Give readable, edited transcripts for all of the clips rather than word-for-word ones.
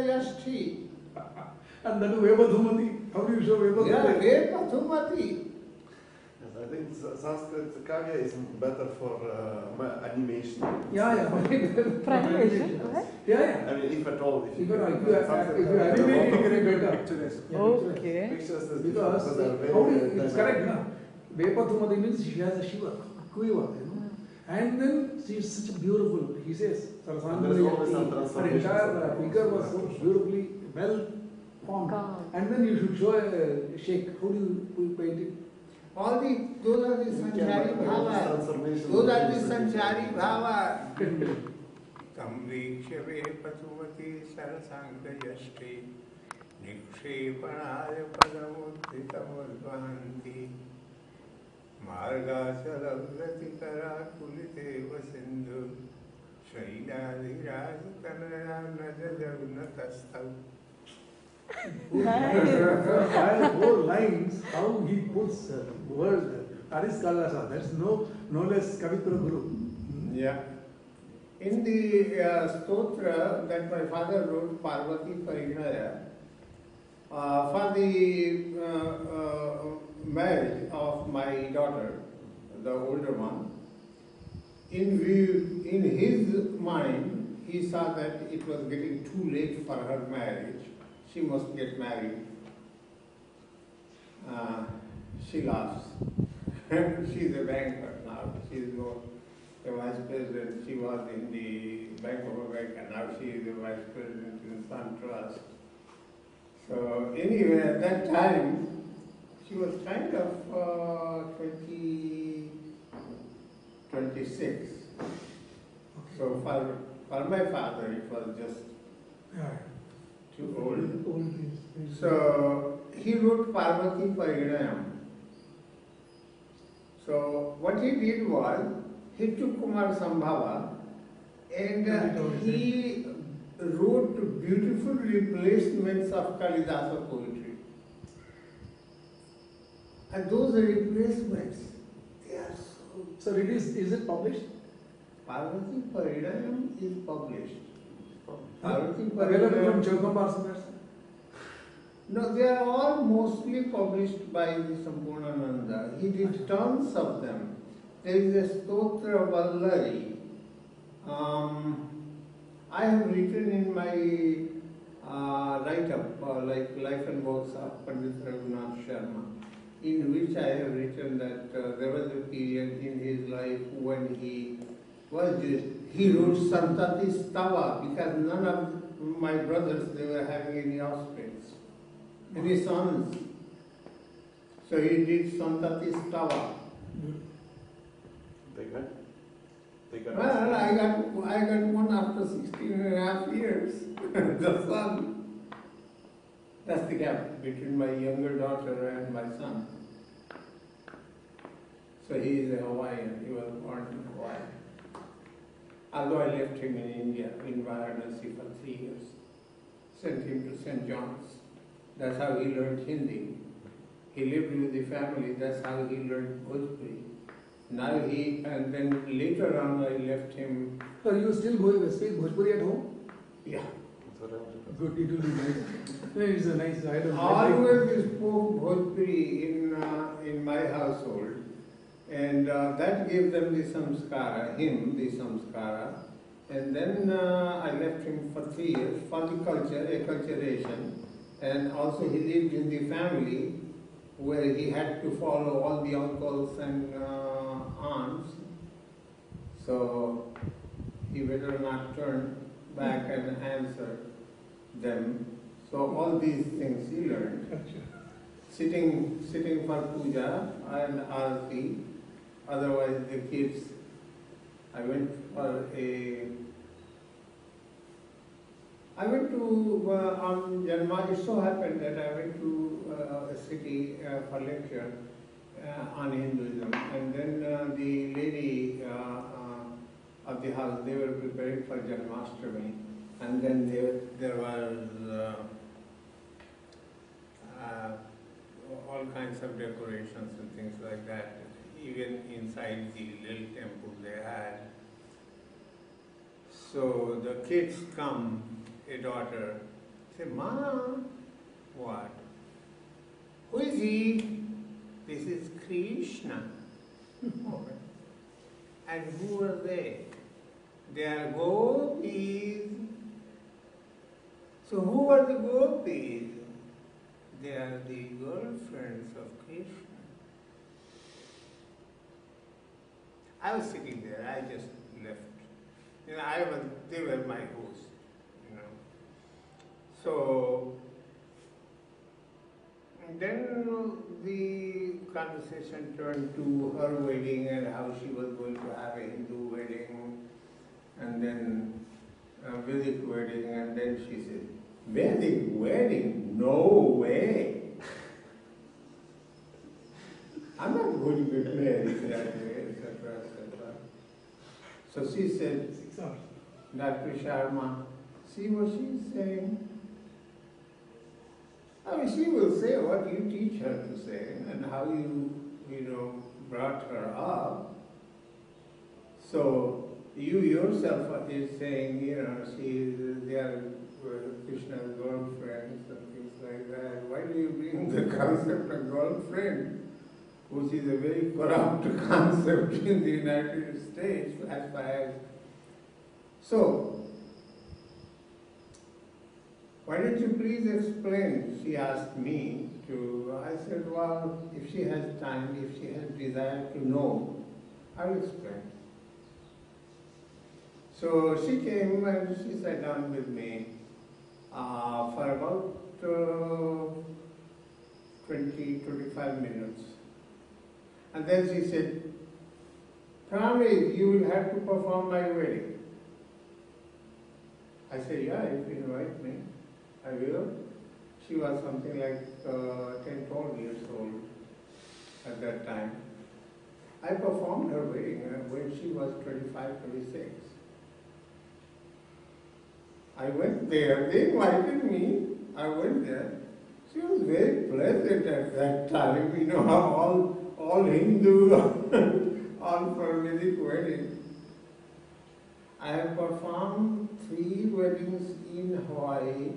Yashti. And then Vepathumati. How do you show Vepathumati? Yeah, Vepathumati. Yes, I think Sanskrit Kavya is better for animation. Yeah. For animation, right? Yeah. I mean, if at all. If you animate, you get better. Okay. Pictures is Because it's correct, na? Vepathumati means she has a shiva, quiver, you know. And then she is such a beautiful, he says, her entire figure was so beautifully well formed. And then you should show a shake. How do you paint it? Those are the Sanchari Bhava. Those are the Sanchari Bhava. Tamvikshya Vepathumati Sarasanga Yashti Nikshepanaya Padamudhitamadvanti Margasalagrati Karakuliteva Sindhu Shailadi Rajatanaya Najadavnatastav. Four lines, how he puts words. That is Kalasa. That's no less Kavitra Guru. Yeah. In the stotra that my father wrote, Parvati Parinaya, for the marriage of my daughter, the older one, in his mind, he saw that it was getting too late for her marriage. She must get married. She laughs. She's a banker now. She's a vice president. She was in the Bank of America. Now she is a vice president in Sun Trust. So anyway, at that time, she was kind of 26. So for my father, it was just too old. So he wrote Parvati Parinayam. So what he did was, he took Kumar Sambhava and he wrote beautiful replacements of Kalidasa poetry. And those replacements, they are so... So is it published? Parvati Parinayam is published. Parvati Available from Chaukambar somewhere? No, they are all mostly published by the Sampurnananda. He did tons of them. There is a Stotra Vallari. I have written in my write-up, like Life and Works of Pandit Rama Nath Sharma, in which I have written that there was a period in his life when he wrote Santati Stava, because none of my brothers, they were having any offspring, any sons. So he did Santati Stava. Well, I got one after 16 and a half years, the son. That's the gap between my younger daughter and my son. So he is a Hawaiian, he was born in Hawaii. Although I left him in India, in Varanasi for 3 years. Sent him to St. John's. That's how he learned Hindi. He lived with the family, that's how he learned Bhojpuri. And then later on I left him. So you still speak Bhojpuri at home? Yeah. Good, it will be nice. It's a nice item. Always spoke Bhojpuri in my household. And that gave them the samskara, the samskara. And then I left him for 3 years for the acculturation. And also he lived in the family where he had to follow all the uncles and aunts. So he better not turn back and answer them. So all these things he learned. Sitting for puja and arati. Otherwise the kids, I went to, on Janma, it so happened that I went to a city for lecture on Hinduism. And then the lady of the house, they were preparing for Janmashtami. And then there was all kinds of decorations and things like that. Even inside the little temple they had. So the kids come, a daughter, said, Ma, what? Who is he? This is Krishna. Okay. And who are they? They are gopis. So who are the gopis? They are the girlfriends of Krishna. I was sitting there, I just left. They were my host, So, then the conversation turned to her wedding and how she was going to have a Hindu wedding and then a Vedic wedding, and then she said, Vedic wedding? No way! I'm not going to get married that way, etc., etc. So she said, Dr. Sharma, see what she's saying? I mean, she will say what you teach her to say and how you brought her up. So you yourself is saying, they are Krishna's girlfriends and things like that. Why do you bring the concept of girlfriend, which is a very corrupt concept in the United States as far as... So, why don't you please explain, she asked me to, I said, well, if she has time, if she has desire to know, I'll explain. So she came and she sat down with me for about 20-25 minutes. And then she said, Pāṇini, you will have to perform my wedding. I said, yeah, if you invite me, I will. She was something like 10-12 years old at that time. I performed her wedding when she was 25-26. I went there, they invited me, I went there. She was very pleasant at that time, all Hindu, all for Vedic wedding. I have performed 3 weddings in Hawaii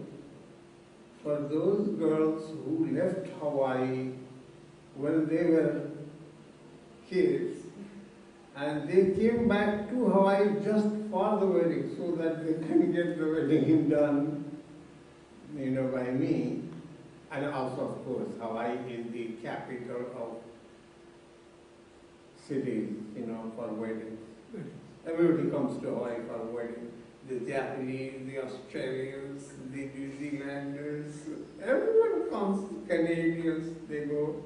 for those girls who left Hawaii when they were kids, and they came back to Hawaii just for the wedding so that they can get the wedding done, by me. And also, of course, Hawaii is the capital of cities, for weddings. Everybody comes to Hawaii for a wedding. The Japanese, the Australians, the New Zealanders, everyone comes, Canadians, they go.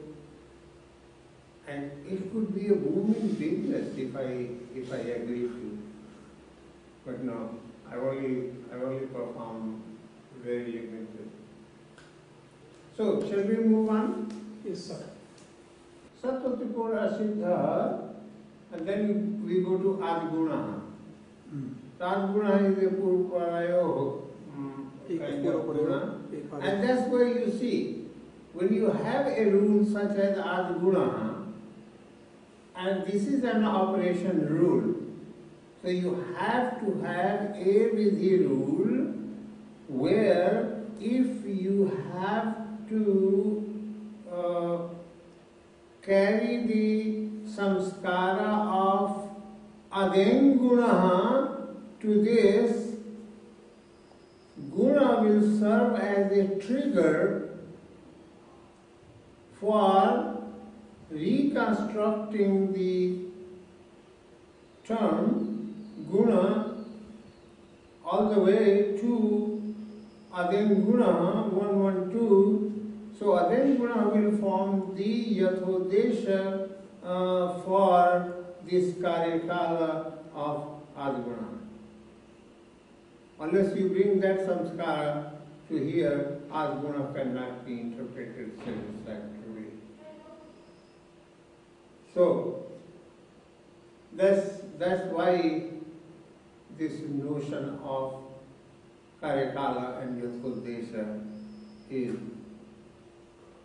And it could be a booming business if I agree to. But no, I only perform very limited. So, shall we move on? Yes, sir. Sattva Siddha, and then we go to Adguna. Adguna is a Purvarayo kind of guna. And that's where you see, when you have a rule such as Adguna, and this is an operation rule, so you have to have a Vidhi rule where if you have to carry the samskara of Adenguna to this, guna will serve as a trigger for reconstructing the term guna all the way to Adenguna 112. So Adenguna will form the Yathodesha for this Karyakala of Adguna. Unless you bring that samskara to here, Adguna cannot be interpreted satisfactorily. So, that's why this notion of Karyakala and Yathodesha is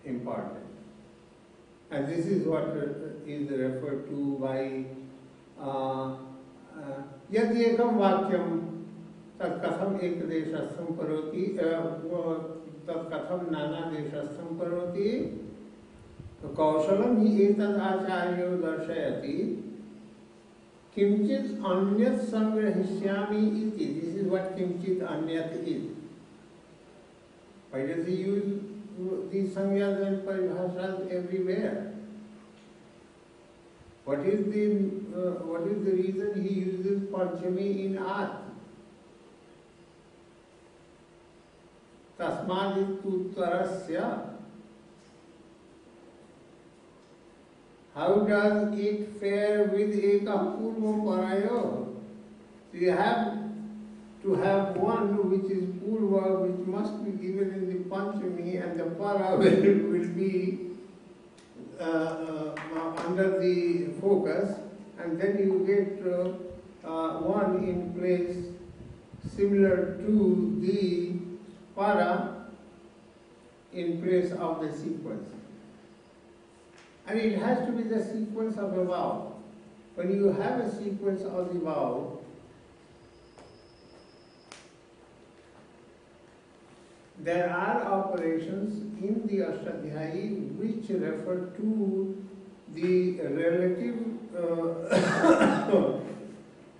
important. And this is what is referred to by Yad Ekam Vakyam तत्कथम एक देशस्थं करोति तत्कथम नाना देशस्थं करोति कौशलं हि एतद् आचार्यो दर्शयति किंचित अन्यत् संग्रहिष्यामि इति. This is what किंचित अन्यत् is. Why does he use these sangyas and paribhashas everywhere? What is the reason he uses Panchami in art? Tasmadituttarasya. How does it fare with ekam purva parayo? So you have to have one which is purva, which must be given in the Panchami, and the para will be under the focus, and then you get one in place similar to the para in place of the sequence. And it has to be the sequence of a vowel. When you have a sequence of the vowel, there are operations in the Ashtadhyayi which refer to the relative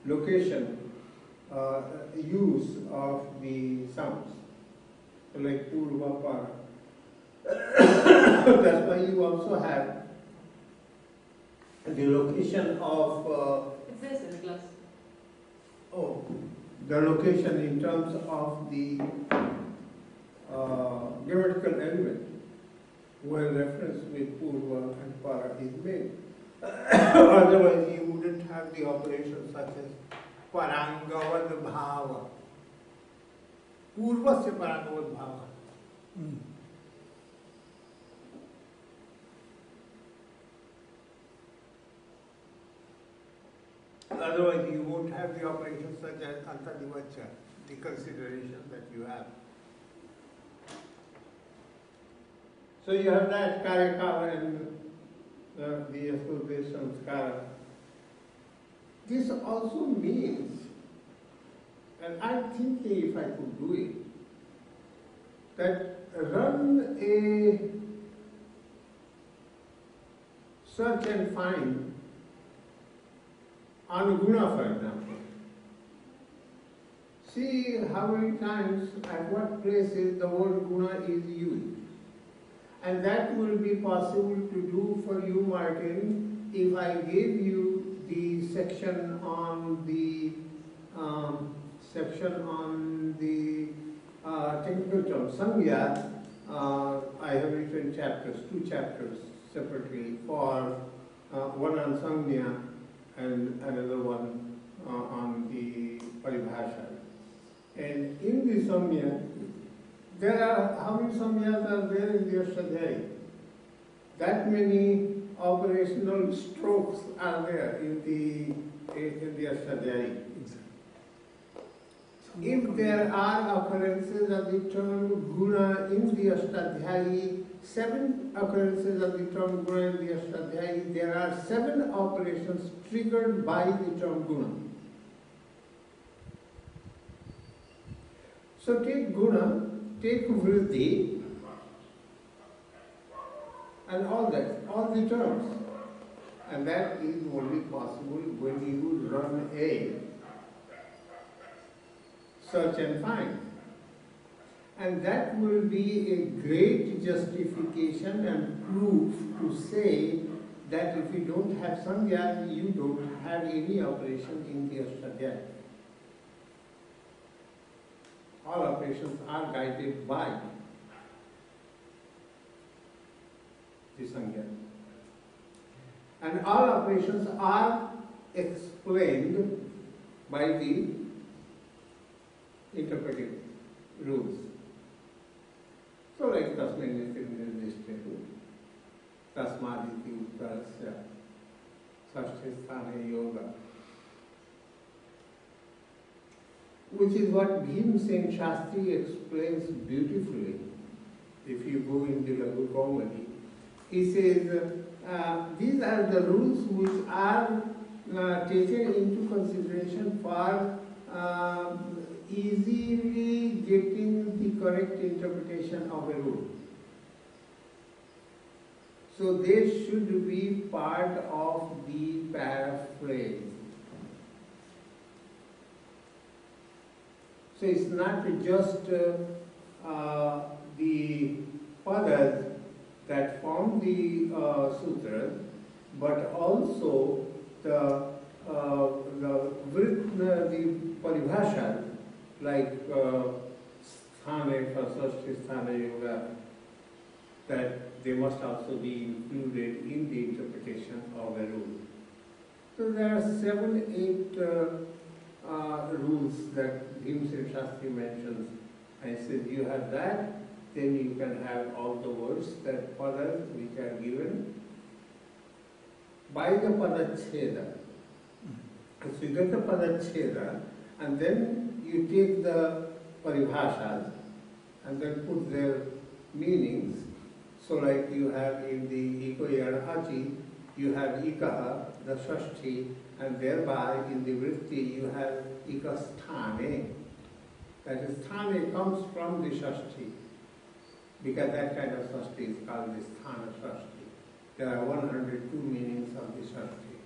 location, use of the sounds, like purva, para. That's why you also have the location of It's this in the class. the location in terms of the grammatical element where reference with purva and para is made. Otherwise you wouldn't have the operations such as parangavad bhava. Purva se parangavad bhava. Otherwise you won't have the operations such as antadivacha, the consideration that you have. So you have that karyakala and the association skara. This also means, and I'm thinking if I could do it, that run a search and find on guna, for example. See how many times, at what places the word guna is used. And that will be possible to do for you, Martin, if I gave you the section on the technical term, Sangya. I have written chapters, 2 chapters separately for one on Sangya and another one on the Paribhasha. And in the Sangya, there are, how many samyas are there in the Ashtadhyayi? That many operational strokes are there in the Ashtadhyayi. If there are occurrences of the term guna in the Ashtadhyayi, 7 occurrences of the term guna in the Ashtadhyayi, there are 7 operations triggered by the term guna. So take guna, take vriddhi, and all that, all the terms. And that is only possible when you run a search and find. And that will be a great justification and proof to say that if you don't have sangya, you don't have any operation in the Ashtadhyayi. All operations are guided by the sangya. And all operations are explained by the interpretive rules. So like tasmin nirnishte tasmaditi uttarasya sashti sthane yoga, which is what Bhim Singh Shastri explains beautifully. If you go in the Laghu Kaumadi, he says these are the rules which are taken into consideration for easily getting the correct interpretation of a rule. So they should be part of the paraphrase. So it's not just the padas that form the sutras, but also the paribhasha, like sthane for sashti sthana yoga, that they must also be included in the interpretation of a rule. So there are 7, 8 rules that Bhimsen Shastri mentions. I said you have that, then you can have all the words that padas which are given by the padacheda. So you get the padacheda and then you take the paribhashas and then put their meanings. So like you have in the Iko Yadahachi, you have Ikaha, the Shashti, and thereby in the Vritti you have Ikasthane. That is, Sthane comes from the Shashti, because that kind of Shashti is called the Sthana Shashti. There are 102 meanings of the Shashti.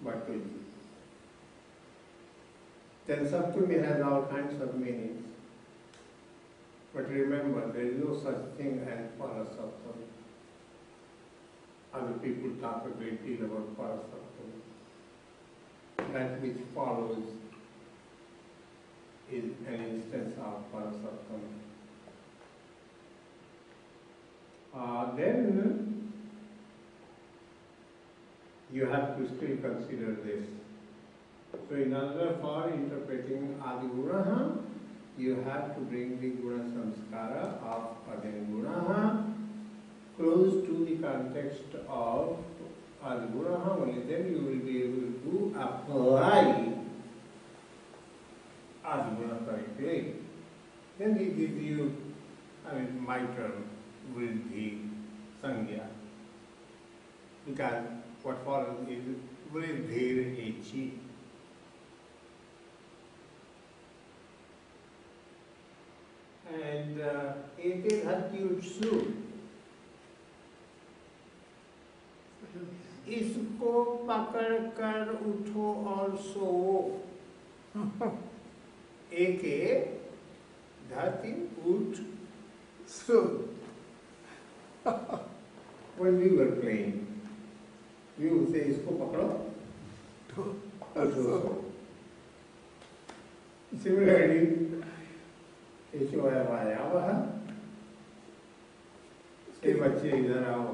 What will be? Then Saptami has all kinds of meanings. But remember, there is no such thing as Parasaptami. Other people talk a great deal about Parasaptami. That which follows is an instance of Parasaptami. Then you have to still consider this. So in order for interpreting Adiguraha, you have to bring the Guna Samskara of Adenguraha close to the context of Adiguraha, only then you will be able to apply Adiguraha correctly. Then he gives you, my term, Vriddhi Sangya. Because what follows is Vriddhir Echi. And it is Hatyutsu. इसको पकड़ कर उठो और सो एके धरती उठ so when we were playing we would say इसको पकड़ो और सो similarly एचो है वायावह से बच्चे इधर आओ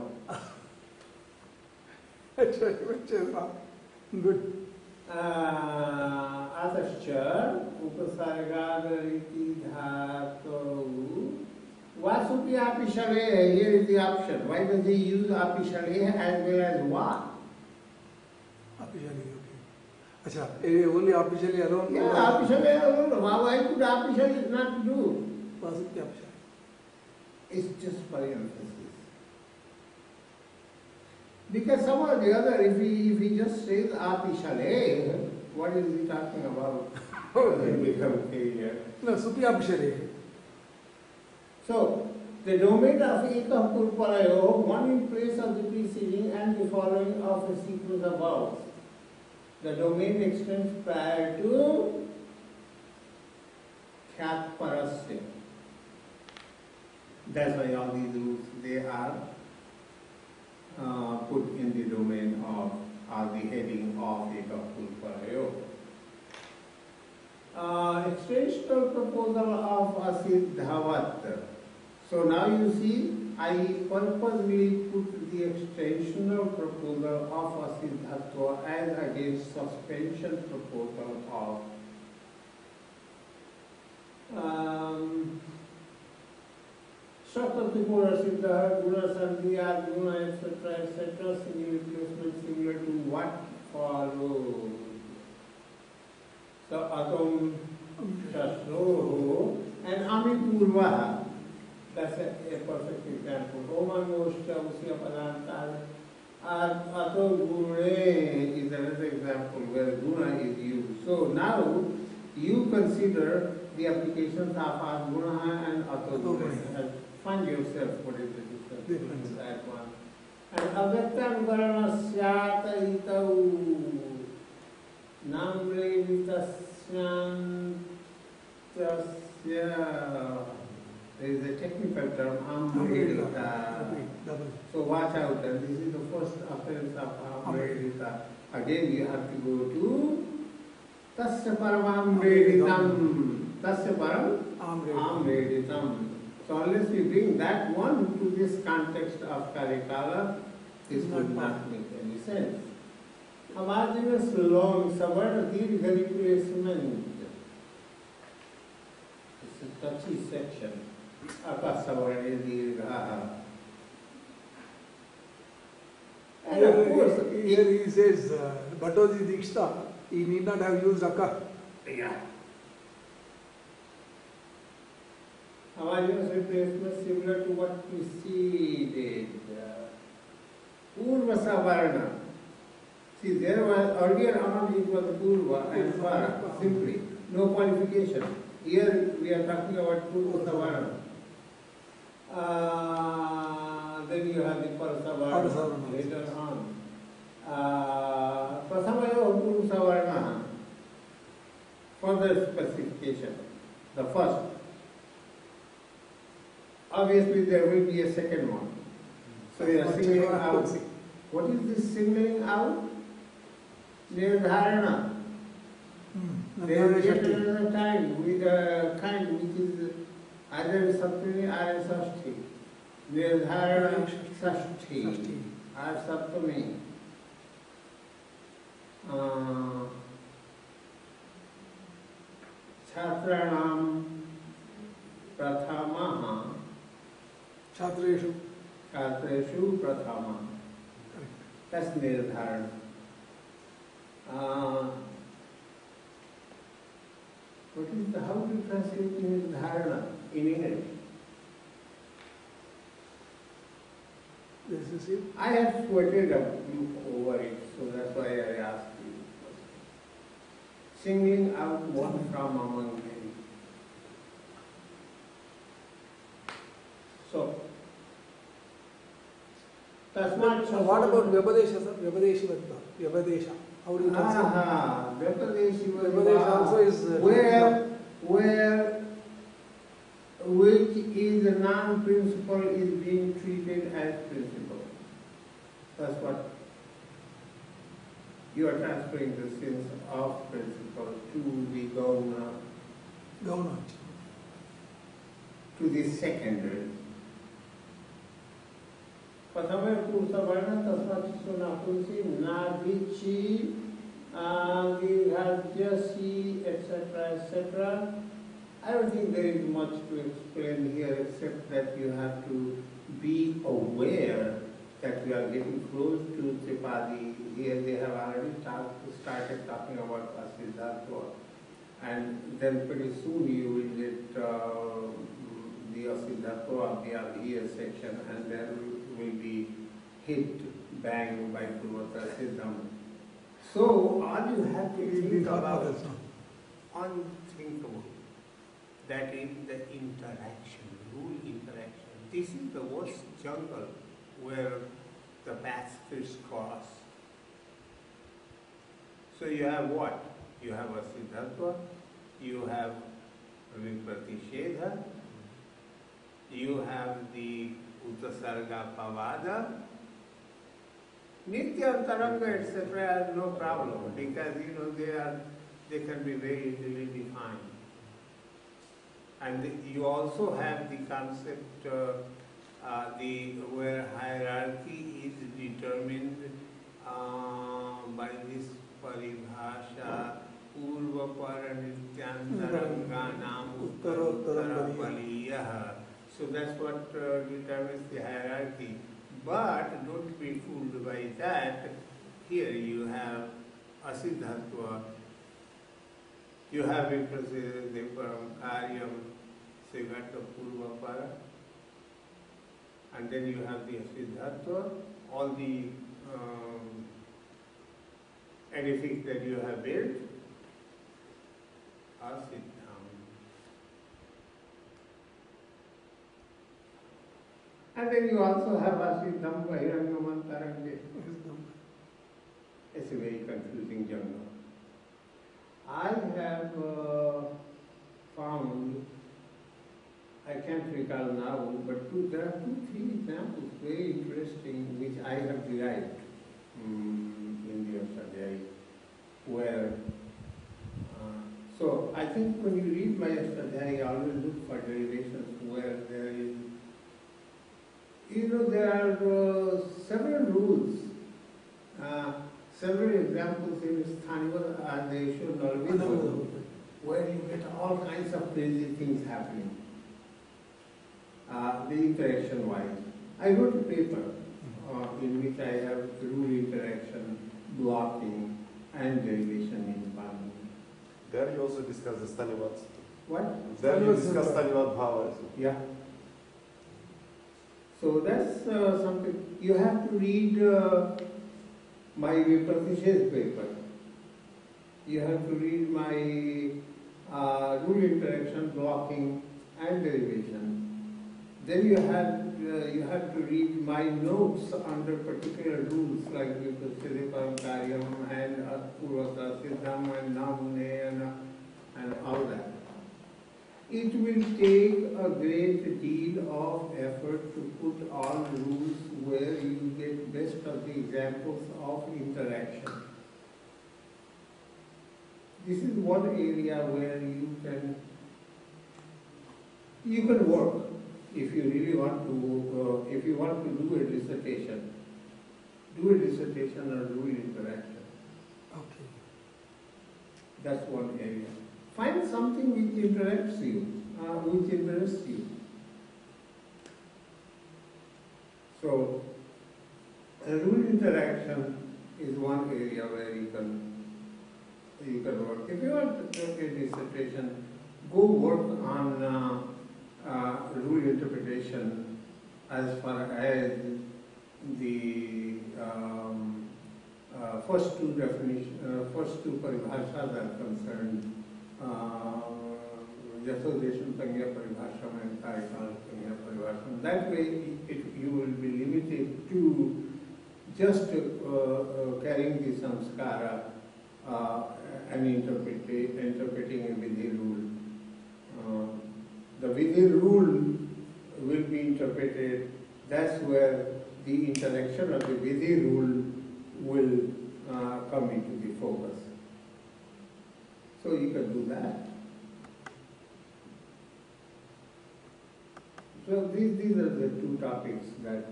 अच्छा बच्चे गुड अतश्च उपसर्गादरिति धातु वासुपि आपिशले. Here is the option. Why does he use आपिशले as well as wa? आपिशले, okay. अच्छा, only आपिशले alone? Yeah, आपिशले alone. Why could आपिशले not do? वासुपि आपिशले. It's just for emphasis. Because some or the other, if he just says apishale, what is he talking about? Become failure. No, supi apishale. So, the domain of ekah purparayo, one in place of the preceding and the following of a sequence of vowels. The domain extends prior to khyat parasya. That's why all these rules, they are put in the domain of, or the heading of ekapurparayo. Extensional proposal of asiddhavat. So now you see, I purposely put the extensional proposal of asiddhatva as against suspension proposal of Shakti Guna Siddha, Guna Sandhya, Guna, etc., single replacement similar to what follows. So, Atom Shasroho and Amipurvaha. That's a perfect example. Omangoshta Usya Padanta. Ato Gune is another example where Guna is used. So now you consider the applications of Adguna and Atoguna. Find yourself what is the difference between that one. And avyaktam karanasya itau namreditasyantasya. There is a technical term, amredita. So watch out, and this is the first appearance of amredita. Again you have to go to tasya param amreditam. Tasya param amreditam. So unless we bring that one to this context of Karikala, this would not make any sense. Avadivas long savarna dirgha replacement. It's a touchy section. Akasavarna dirgha. And of course, here he says, Bhattoji Dikshita, he need not have used Akka. yeah. Avadivas replacement similar to what preceded. Purva savarna. See, there was earlier on it was Purva and Svara, simply, no qualification. Here we are talking about Purva Savarna. Then you have the Parasavarna later on. Prasamayo Purva Savarna, further specification. The first. Obviously there will be a second one. So you are singling out. What is this singling out? Nirdharana. There is yet another time with a kind which is either Saptami or Sashti. Nirdharana Sashti or Saptami. Chhatranam Prathamaha. Chatreshu Prathama. That's Nirdharana. What is the, how do you translate Nirdharana in English? This is it. I have sweated over it, so that's why I asked you. Singling out one from among many. So, that's not. So what about Vyabadesha, sir? Vyabadesha. How do you translate? Vyabadesha also is where which is a non-principle is being treated as principle. That's what you are transferring the sense of principle to the Gauna, to the secondary. Prathama Pursa Varna Tasmat Sunapunsi Nadichi Virajyasi etc. I don't think there is much to explain here except that you have to be aware that we are getting close to Tripadi. Here they have already started talking about Asiddhatva, and then pretty soon you will get the Asiddhatva of the Abhiya section, and then will be hit bang by Purvata Siddham. So all you have to think about, unthinkable, that is the interaction, rule interaction. This is the worst jungle where the paths crisscross. So you have what? You have a Siddhatva, you have Vipratishedha, you have the Uttasarga Pavada, Nitya Taranga, etc. no problem, because they can be very easily defined. And you also have the concept where hierarchy is determined by this paribhasha Purva Paranityantaranganam Uttara Paliyaha. So that's what determines the hierarchy. But don't be fooled by that. Here you have Asiddhatva, you have Viprasidhaparam Karyam Sevata Purva Para, and then you have the Asiddhatva, all the edifice that you have built, Ask it. And then you also have Asiddham Bahirangam Tarange. It's a very confusing jungle. I have found, I can't recall now, but there are 2-3 examples very interesting which I have derived in the Ashtadhyayi, where so I think when you read my Ashtadhyayi, always look for derivations where there is, there are several rules, several examples in Sthaniva Adesha Auroville, where you get all kinds of crazy things happening, the interaction wise. I wrote a paper in which I have rule interaction, blocking, and derivation in Pāṇini. There you also discuss the Stanivat. What? There you discuss Stanivat Bhava. Yeah. So that's something. You have to read my Pratishes paper. You have to read my rule interaction, blocking, and derivation. Then you have to read my notes under particular rules like Siddhipam Karyam and Purvata Siddham and Namune and all that. It will take a great deal of effort to put all rules where you get best of the examples of interaction. This is one area where you can work if you really want to. If you want to do a dissertation on rule interaction. Okay. That's one area. Find something which interests you, which interests you. So, rule interaction is one area where you can work. If you want to take a dissertation, go work on rule interpretation as far as the first two paribhashas are concerned. Yasodeshan Tangya Paribhasham and Karikal Tangya Paribhasham. That way you will be limited to just carrying the samskara and interpreting a vidhi rule. The vidhi rule will be interpreted. That's where the interaction of the vidhi rule will come into the focus. So you can do that. So these are the two topics that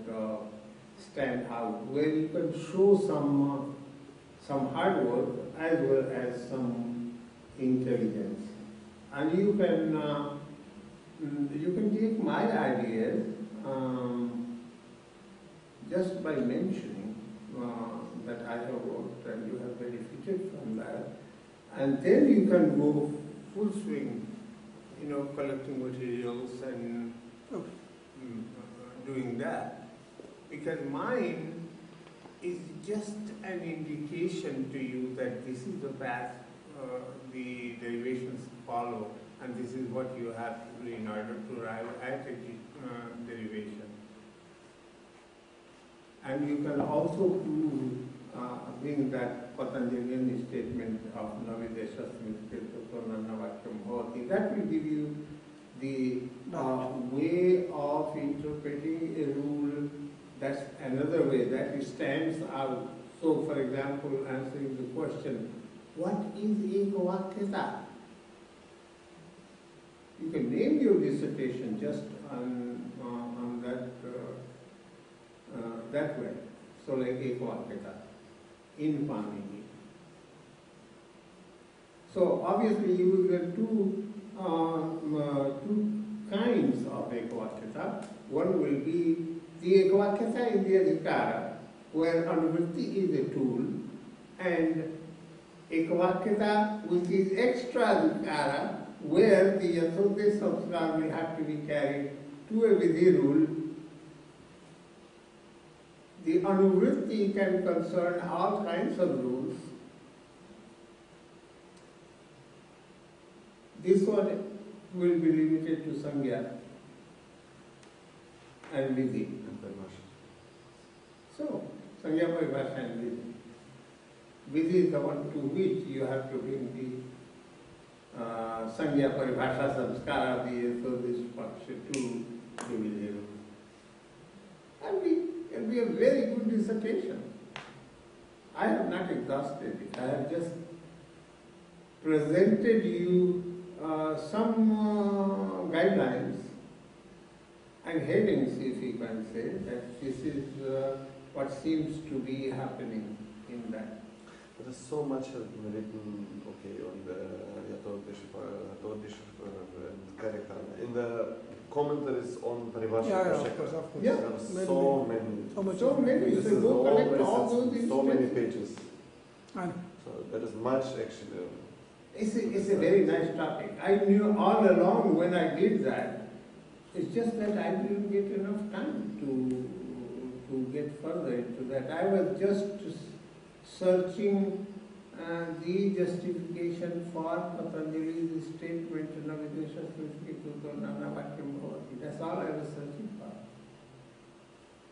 stand out, where you can show some hard work as well as some intelligence, and you can take my ideas just by mentioning that I have worked and you have benefited from that. And then you can go full swing, collecting materials and doing that. Because mine is just an indication to you that this is the path the derivations follow, and this is what you have to do in order to arrive at a derivation. And you can also bring that Patanjalian statement of Navidesha Smritirthanavakyam Bhavati. That will give you the way of interpreting a rule. That's another way that stands out. So, for example, answering the question, what is ekavakyata? You can name your dissertation just on that way. So, like ekavakyata in Pāṇini. So, obviously, you will get two kinds of ekavakyata. One will be the ekavakyata in the adhikara, where anuvritti is a tool, and ekavakyata which is extra adhikara, where the yasodhe samskar will have to be carried to a vidhi rule. The anuvritti can concern all kinds of rules. This one will be limited to Sangya and Vidhi. So, Sangya Paribhasha and Vidhi. Vidhi is the one to which you have to bring the Sangya Paribhasha Samskara, so this function to Vidhi. And it will be a very good dissertation. I have not exhausted it. I have just presented you some guidelines and headings, if you can say, that this is what seems to be happening in that. There is so much has been written, okay, on the character. In the commentaries on Paribhasha. Yeah, of course. Yeah. There are so many. So many. This So is go collect all always those so many instances. pages. I know. So there is much actually. It's a very nice topic. I knew all along when I did that. It's just that I didn't get enough time to get further into that. I was just searching the justification for Patanjali's statement, Navidesha Sushki Kuto Nana Vakyam Bhavati. That's all I was searching for.